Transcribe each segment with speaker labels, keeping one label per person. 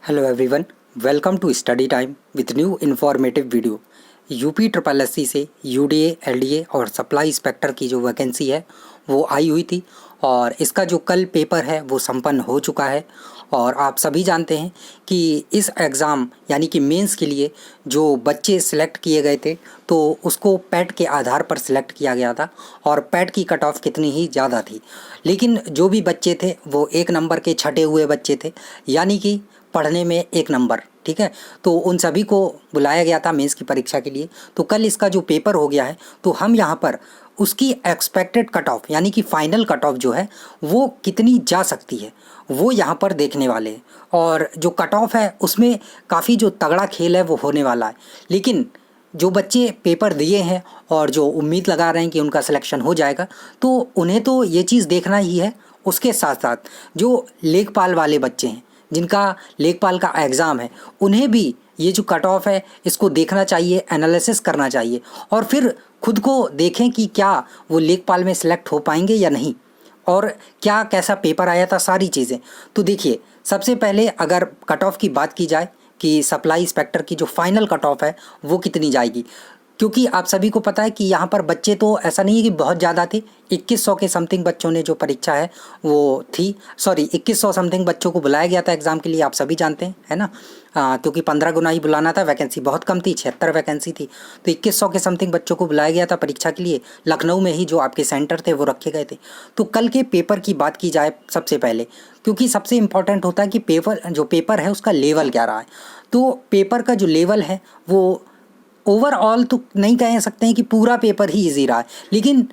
Speaker 1: Hello everyone, welcome to study time with new informative video. UP triple SC से UDA, LDA और supply inspector की जो vacancy है वो आई हुई थी और इसका जो कल पेपर है वो संपन्न हो चुका है। और आप सभी जानते हैं कि इस एग्ज़ाम यानी कि मेंस के लिए जो बच्चे सिलेक्ट किए गए थे तो उसको पैट के आधार पर सिलेक्ट किया गया था और पैट की कट ऑफ कितनी ही ज़्यादा थी। लेकिन जो भी बच्चे थे वो एक नंबर के छटे हुए बच्चे थे, यानी कि पढ़ने में एक नंबर। ठीक है, तो उन सभी को बुलाया गया था मेंस की परीक्षा के लिए। तो कल इसका जो पेपर हो गया है तो हम यहाँ पर उसकी एक्सपेक्टेड कट ऑफ यानी कि फाइनल कट ऑफ जो है वो कितनी जा सकती है वो यहाँ पर देखने वाले हैं। और जो कट ऑफ है उसमें काफ़ी जो तगड़ा खेल है वो होने वाला है। लेकिन जो बच्चे पेपर दिए हैं और जो उम्मीद लगा रहे हैं कि उनका सिलेक्शन हो जाएगा तो उन्हें तो ये चीज़ देखना ही है। उसके साथ साथ जो लेखपाल वाले बच्चे हैं जिनका लेखपाल का एग्ज़ाम है उन्हें भी ये जो कट ऑफ है इसको देखना चाहिए, एनालिसिस करना चाहिए और फिर खुद को देखें कि क्या वो लेखपाल में सिलेक्ट हो पाएंगे या नहीं और क्या कैसा पेपर आया था, सारी चीज़ें। तो देखिए, सबसे पहले अगर कट ऑफ की बात की जाए कि सप्लाई इंस्पेक्टर की जो फाइनल कट ऑफ है वो कितनी जाएगी, क्योंकि आप सभी को पता है कि यहाँ पर बच्चे तो ऐसा नहीं है कि बहुत ज़्यादा थे। 2100 के समथिंग बच्चों ने जो परीक्षा है वो थी, सॉरी 2100 समथिंग बच्चों को बुलाया गया था एग्ज़ाम के लिए, आप सभी जानते हैं, है ना। क्योंकि 15 गुना ही बुलाना था, वैकेंसी बहुत कम थी, 76 वैकेंसी थी। तो 2100 के समथिंग बच्चों को बुलाया गया था परीक्षा के लिए। लखनऊ में ही जो आपके सेंटर थे वो रखे गए थे। तो कल के पेपर की बात की जाए सबसे पहले, क्योंकि सबसे इम्पॉर्टेंट होता है कि पेपर है उसका लेवल क्या रहा है। तो पेपर का जो लेवल है वो ओवरऑल तो नहीं कह सकते हैं कि पूरा पेपर ही इजी रहा है, लेकिन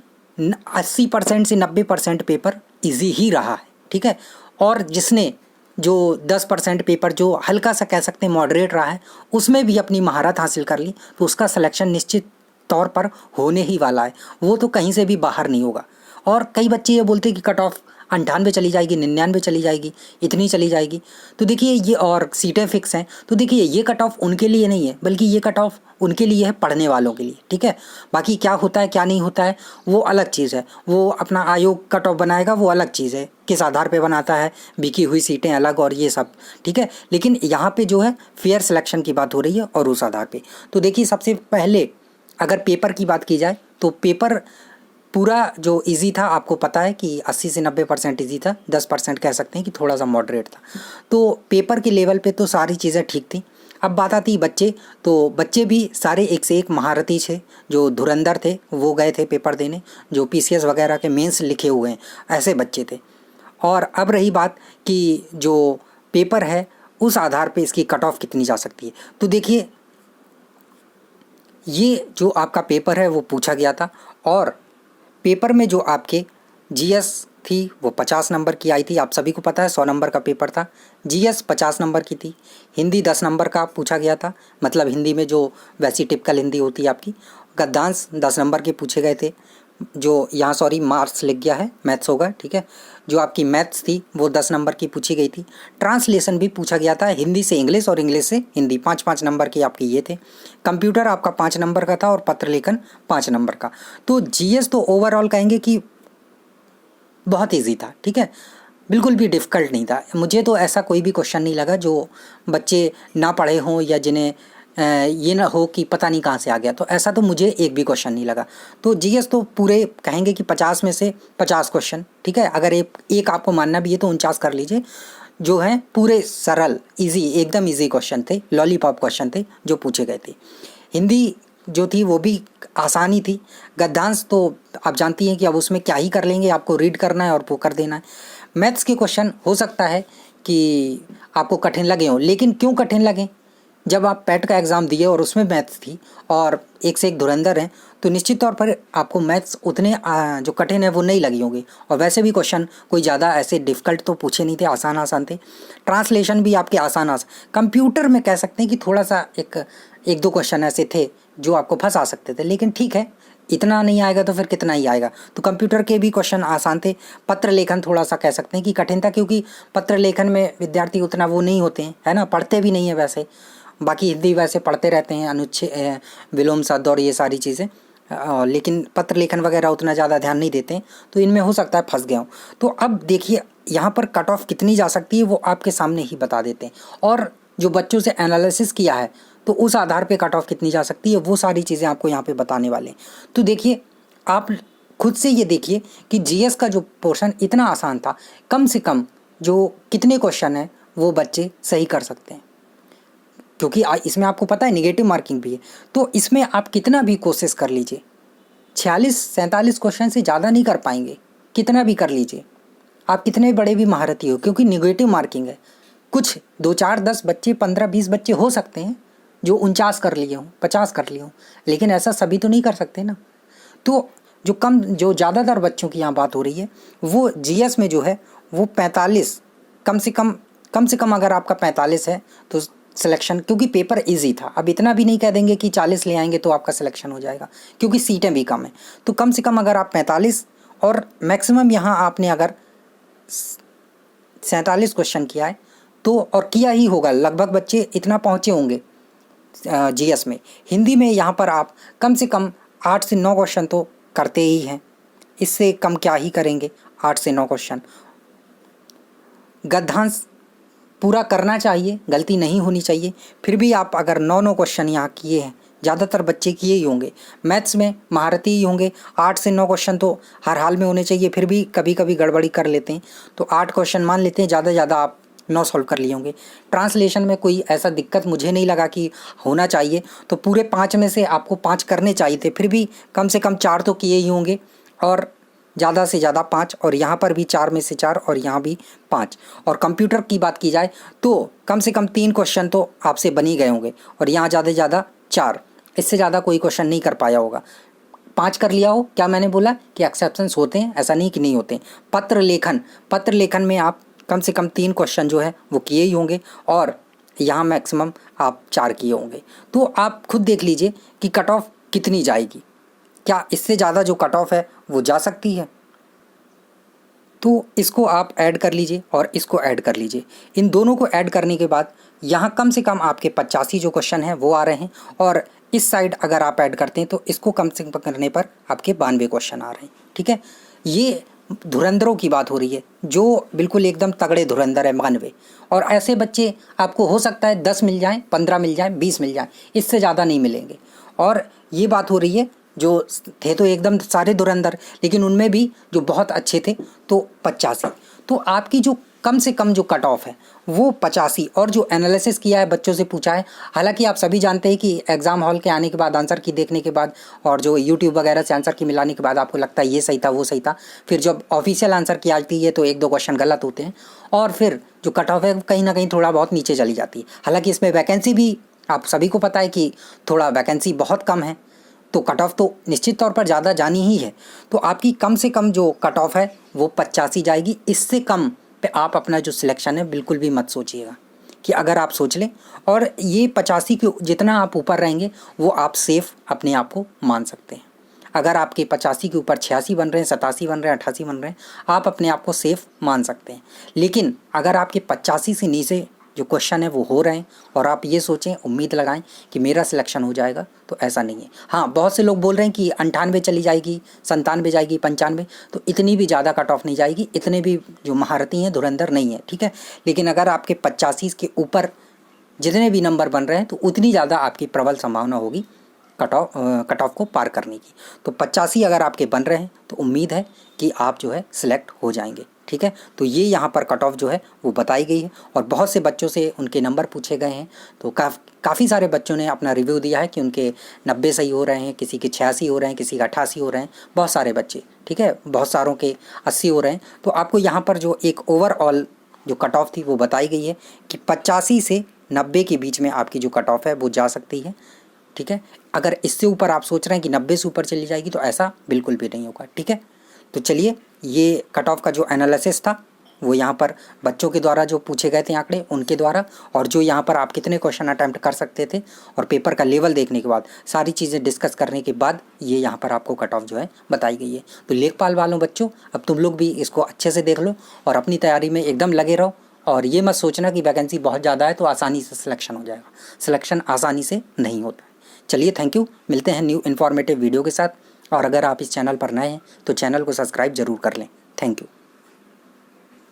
Speaker 1: 80% से 90% पेपर इजी ही रहा है। ठीक है, और जिसने जो 10% पेपर जो हल्का सा कह सकते हैं मॉडरेट रहा है उसमें भी अपनी महारत हासिल कर ली तो उसका सिलेक्शन निश्चित तौर पर होने ही वाला है, वो तो कहीं से भी बाहर नहीं होगा। और कई बच्चे ये बोलते हैं कि कट ऑफ 98 चली जाएगी, 99 चली जाएगी, इतनी चली जाएगी। तो देखिए ये, और सीटें फिक्स हैं, तो देखिए ये कट ऑफ उनके लिए नहीं है बल्कि ये कट ऑफ उनके लिए है पढ़ने वालों के लिए। ठीक है, बाकी क्या होता है क्या नहीं होता है वो अलग चीज़ है, वो अपना आयोग कट ऑफ बनाएगा, वो अलग चीज़ है, किस आधार पे बनाता है, बिकी हुई सीटें अलग और ये सब। ठीक है, लेकिन यहाँ पे जो है फेयर सिलेक्शन की बात हो रही है और उस आधार पे। तो देखिए, सबसे पहले अगर पेपर की बात की जाए तो पेपर पूरा जो इजी था, आपको पता है कि 80 से 90% इजी था, 10% कह सकते हैं कि थोड़ा सा मॉडरेट था। तो पेपर के लेवल पे तो सारी चीज़ें ठीक थी। अब बात आती बच्चे, तो बच्चे भी सारे एक से एक महारथी थे। जो धुरंधर थे वो गए थे पेपर देने, जो पीसीएस वगैरह के मेंस लिखे हुए हैं ऐसे बच्चे थे। और अब रही बात कि जो पेपर है उस आधार पे इसकी कट ऑफ कितनी जा सकती है। तो देखिए, ये जो आपका पेपर है वो पूछा गया था और पेपर में जो आपके जीएस थी वो 50 नंबर की आई थी। आप सभी को पता है 100 नंबर का पेपर था, जीएस 50 नंबर की थी। हिंदी 10 नंबर का पूछा गया था, मतलब हिंदी में जो वैसी टिपिकल हिंदी होती है आपकी। गद्यांश 10 नंबर के पूछे गए थे, जो यहाँ सॉरी मार्क्स लिख गया है, मैथ्स होगा। ठीक है, जो आपकी मैथ्स थी वो 10 नंबर की पूछी गई थी। ट्रांसलेशन भी पूछा गया था, हिंदी से इंग्लिश और इंग्लिश से हिंदी, 5-5 नंबर के आपके ये थे। कंप्यूटर आपका 5 नंबर का था और पत्र लेखन 5 नंबर का। तो जीएस तो ओवरऑल कहेंगे कि बहुत ईजी था। ठीक है, बिल्कुल भी डिफ़िकल्ट नहीं था। मुझे तो ऐसा कोई भी क्वेश्चन नहीं लगा जो बच्चे ना पढ़े हों या जिन्हें ये ना हो कि पता नहीं कहाँ से आ गया, तो ऐसा तो मुझे एक भी क्वेश्चन नहीं लगा। तो जीएस तो पूरे कहेंगे कि 50 में से 50 क्वेश्चन, ठीक है, अगर एक आपको मानना भी है तो 49 कर लीजिए, जो हैं पूरे सरल इजी, एकदम इजी क्वेश्चन थे, लॉलीपॉप क्वेश्चन थे जो पूछे गए थे। हिंदी जो थी वो भी आसानी थी। गद्यांश तो आप जानती हैं कि अब उसमें क्या ही कर लेंगे, आपको रीड करना है और वो कर देना है। मैथ्स के क्वेश्चन हो सकता है कि आपको कठिन लगे हों, लेकिन क्यों कठिन लगें, जब आप पैट का एग्ज़ाम दिए और उसमें मैथ्स थी और एक से एक धुरंधर हैं तो निश्चित तौर पर आपको मैथ्स उतने जो कठिन है वो नहीं लगी होंगी। और वैसे भी क्वेश्चन कोई ज़्यादा ऐसे डिफ़िकल्ट तो पूछे नहीं थे, आसान आसान थे। ट्रांसलेशन भी आपके आसान। कंप्यूटर में कह सकते हैं कि थोड़ा सा एक दो क्वेश्चन ऐसे थे जो आपको फंसा सकते थे, लेकिन ठीक है, इतना नहीं आएगा तो फिर कितना ही आएगा। तो कंप्यूटर के भी क्वेश्चन आसान थे। पत्र लेखन थोड़ा सा कह सकते हैं कि कठिन था, क्योंकि पत्र लेखन में विद्यार्थी उतना वो नहीं होते हैं, है ना, पढ़ते भी नहीं है वैसे। बाकी हिंदी वैसे पढ़ते रहते हैं, अनुच्छेद, विलोम शब्द और ये सारी चीज़ें, लेकिन पत्र लेखन वगैरह उतना ज़्यादा ध्यान नहीं देते हैं, तो इनमें हो सकता है फंस गया हूँ। तो अब देखिए यहाँ पर कट ऑफ कितनी जा सकती है वो आपके सामने ही बता देते हैं। और जो बच्चों से एनालिसिस किया है, तो उस आधार पे कट ऑफ कितनी जा सकती है, वो सारी चीज़ें आपको यहाँ पे बताने वाले हैं। तो देखिए, आप खुद से ये देखिए कि जीएस का जो पोर्शन इतना आसान था, कम से कम जो कितने क्वेश्चन हैं वो बच्चे सही कर सकते हैं, क्योंकि इसमें आपको पता है नेगेटिव मार्किंग भी है। तो इसमें आप कितना भी कोशिश कर लीजिए, 46-47 क्वेश्चन से ज़्यादा नहीं कर पाएंगे, कितना भी कर लीजिए, आप कितने बड़े भी महारथी हो, क्योंकि नेगेटिव मार्किंग है। कुछ 2 4 10 बच्चे, 15 20 बच्चे हो सकते हैं जो 49 कर लिए हों, 50 कर लिए हों, लेकिन ऐसा सभी तो नहीं कर सकते ना। तो जो ज़्यादातर बच्चों की यहाँ बात हो रही है, वो जीएस में जो है वो 45, कम से कम अगर आपका 45 है तो सिलेक्शन, क्योंकि पेपर इजी था। अब इतना भी नहीं कह देंगे कि 40 ले आएंगे तो आपका सिलेक्शन हो जाएगा, क्योंकि सीटें भी कम हैं। तो कम से कम अगर आप 45 और मैक्सिमम यहाँ आपने अगर 47 क्वेश्चन किया है तो, और किया ही होगा, लगभग बच्चे इतना पहुँचे होंगे जीएस में। हिंदी में यहाँ पर आप कम से कम 8 से 9 क्वेश्चन तो करते ही हैं, इससे कम क्या ही करेंगे, 8 से 9 क्वेश्चन। गद्यांश पूरा करना चाहिए, गलती नहीं होनी चाहिए। फिर भी आप अगर 9 क्वेश्चन यहाँ किए हैं, ज़्यादातर बच्चे किए ही होंगे, मैथ्स में महारथी ही होंगे, 8 से 9 क्वेश्चन तो हर हाल में होने चाहिए। फिर भी कभी कभी गड़बड़ी कर लेते हैं, तो 8 क्वेश्चन मान लेते हैं, ज़्यादा आप 9 सॉल्व कर लिए होंगे। ट्रांसलेशन में कोई ऐसा दिक्कत मुझे नहीं लगा कि होना चाहिए, तो पूरे 5 में से आपको 5 करने चाहिए थे, फिर भी कम से कम 4 तो किए ही होंगे, और ज़्यादा से ज़्यादा 5, और यहाँ पर भी 4 में से 4, और यहाँ भी 5। और कंप्यूटर की बात की जाए तो कम से कम 3 क्वेश्चन तो आपसे बन ही गए होंगे, और यहाँ ज़्यादा से ज़्यादा 4, इससे ज़्यादा कोई क्वेश्चन नहीं कर पाया होगा। 5 कर लिया हो, क्या मैंने बोला कि एक्सेप्शंस होते हैं, ऐसा नहीं कि नहीं होते। पत्र लेखन में आप कम से कम 3 क्वेश्चन जो है वो किए ही होंगे, और यहाँ मैक्सिमम आप 4 किए होंगे। तो आप खुद देख लीजिए कि कट ऑफ कितनी जाएगी, क्या इससे ज़्यादा जो कट ऑफ है वो जा सकती है। तो इसको आप ऐड कर लीजिए और इसको ऐड कर लीजिए। इन दोनों को ऐड करने के बाद यहाँ कम से कम आपके 85 जो क्वेश्चन हैं वो आ रहे हैं, और इस साइड अगर आप ऐड करते हैं तो इसको कम से कम करने पर आपके 92 क्वेश्चन आ रहे हैं। ठीक है, ये धुरंधरों की बात हो रही है, जो बिल्कुल एकदम तगड़े धुरंधर है 92। और ऐसे बच्चे आपको हो सकता है 10 मिल जाएँ, 15 मिल जाएँ, 20 मिल जाएँ, इससे ज़्यादा नहीं मिलेंगे। और ये बात हो रही है जो थे तो एकदम सारे धुरंधर, लेकिन उनमें भी जो बहुत अच्छे थे तो 85। तो आपकी जो कम से कम जो कट ऑफ है वो 85, और जो एनालिसिस किया है, बच्चों से पूछा है। हालांकि आप सभी जानते हैं कि एग्ज़ाम हॉल के आने के बाद, आंसर की देखने के बाद, और जो यूट्यूब वगैरह से आंसर की मिलाने के बाद आपको लगता है ये सही था वो सही था, फिर जब ऑफिशियल आंसर की आती है तो 1-2 क्वेश्चन गलत होते हैं, और फिर जो कट ऑफ है कहीं ना कहीं थोड़ा बहुत नीचे चली जाती है। हालाँकि इसमें वैकेंसी भी आप सभी को पता है कि थोड़ा वैकेंसी बहुत कम है, तो कट ऑफ तो निश्चित तौर पर ज़्यादा जानी ही है। तो आपकी कम से कम जो कट ऑफ है वो 85 जाएगी। इससे कम पे आप अपना जो सिलेक्शन है बिल्कुल भी मत सोचिएगा, कि अगर आप सोच लें और ये 85 के जितना आप ऊपर रहेंगे वो आप सेफ़ अपने आप को मान सकते हैं। अगर आपके 85 के ऊपर 86 बन रहे हैं, 87 बन रहे हैं, 88 बन रहे हैं, आप अपने आप को सेफ़ मान सकते हैं। लेकिन अगर आपके 85 से नीचे जो क्वेश्चन है वो हो रहे हैं और आप ये सोचें, उम्मीद लगाएं कि मेरा सिलेक्शन हो जाएगा, तो ऐसा नहीं है। हाँ, बहुत से लोग बोल रहे हैं कि 98 चली जाएगी, 97 जाएगी, 95, तो इतनी भी ज़्यादा कट ऑफ नहीं जाएगी, इतने भी जो महारथी हैं धुरंधर नहीं है, ठीक है। लेकिन अगर आपके 85 के ऊपर जितने भी नंबर बन रहे हैं तो उतनी ज़्यादा आपकी प्रबल संभावना होगी कट ऑफ को पार करने की। तो 85 अगर आपके बन रहे हैं तो उम्मीद है कि आप जो है सिलेक्ट हो जाएंगे, ठीक है। तो ये यहाँ पर कट ऑफ जो है वो बताई गई है, और बहुत से बच्चों से उनके नंबर पूछे गए हैं, तो काफ़ी सारे बच्चों ने अपना रिव्यू दिया है कि उनके 90 सही हो रहे हैं, किसी के 86 हो रहे हैं, किसी के 88 हो रहे हैं, बहुत सारे बच्चे, ठीक है, बहुत सारों के 80 हो रहे हैं। तो आपको यहाँ पर जो एक ओवरऑल जो कट ऑफ थी वो बताई गई है कि 85 से 90 के बीच में आपकी जो कट ऑफ है वो जा सकती है, ठीक है। अगर इससे ऊपर आप सोच रहे हैं कि 90 से ऊपर चली जाएगी तो ऐसा बिल्कुल भी नहीं होगा, ठीक है। तो चलिए, ये कट ऑफ का जो एनालिसिस था वो यहाँ पर बच्चों के द्वारा जो पूछे गए थे आंकड़े उनके द्वारा, और जो यहाँ पर आप कितने क्वेश्चन अटैम्प्ट कर सकते थे, और पेपर का लेवल देखने के बाद, सारी चीज़ें डिस्कस करने के बाद ये यहाँ पर आपको कट ऑफ जो है बताई गई है। तो लेखपाल वालों बच्चों, अब तुम लोग भी इसको अच्छे से देख लो और अपनी तैयारी में एकदम लगे रहो, और ये मत सोचना कि वैकेंसी बहुत ज़्यादा है तो आसानी से सिलेक्शन हो जाएगा। सिलेक्शन आसानी से नहीं होता है। चलिए, थैंक यू, मिलते हैं न्यू इन्फॉर्मेटिव वीडियो के साथ। और अगर आप इस चैनल पर नए हैं तो चैनल को सब्सक्राइब ज़रूर कर लें। Thank you.